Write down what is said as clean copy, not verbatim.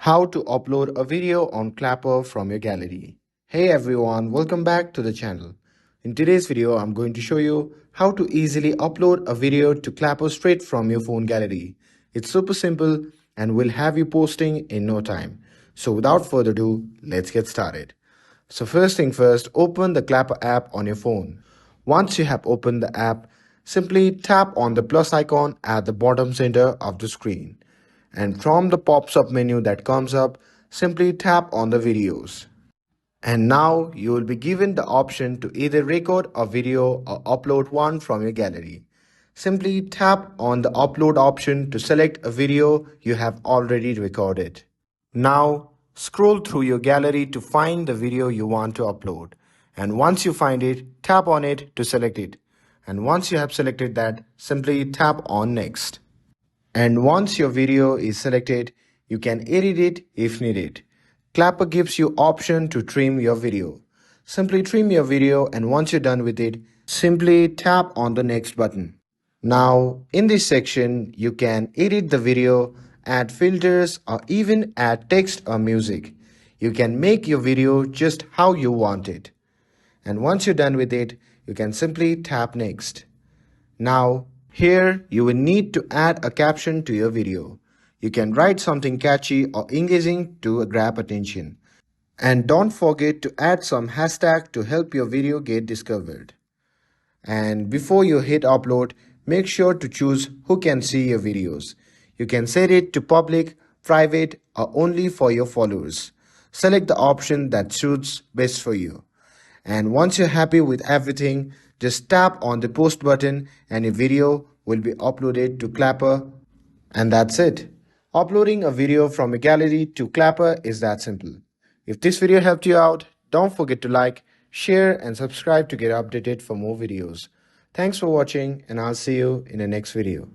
How to upload a video on Clapper from your gallery. Hey everyone, welcome back to the channel. In today's video, I'm going to show you how to easily upload a video to Clapper straight from your phone gallery. It's super simple and will have you posting in no time. So without further ado, let's get started. So first thing first, open the Clapper app on your phone. Once you have opened the app, simply tap on the plus icon at the bottom center of the screen. And from the pops-up menu that comes up, simply tap on the videos. And now you will be given the option to either record a video or upload one from your gallery. Simply tap on the upload option to select a video you have already recorded. Now scroll through your gallery to find the video you want to upload. And once you find it, tap on it to select it. And once you have selected that, simply tap on next. And once your video is selected, you can edit it if needed. Clapper gives you option to trim your video. Simply trim your video, and once you're done with it, simply tap on the next button. Now, in this section, you can edit the video, add filters, or even add text or music. You can make your video just how you want it. And once you're done with it, you can simply tap next. Now, here you will need to add a caption to your video. You can write something catchy or engaging to grab attention. And don't forget to add some hashtag to help your video get discovered. And before you hit upload, make sure to choose who can see your videos. You can set it to public, private, or only for your followers. Select the option that suits best for you. And once you're happy with everything, just tap on the post button and your video will be uploaded to Clapper. And that's it. Uploading a video from a gallery to Clapper is that simple. If this video helped you out, don't forget to like, share and subscribe to get updated for more videos. Thanks for watching and I'll see you in the next video.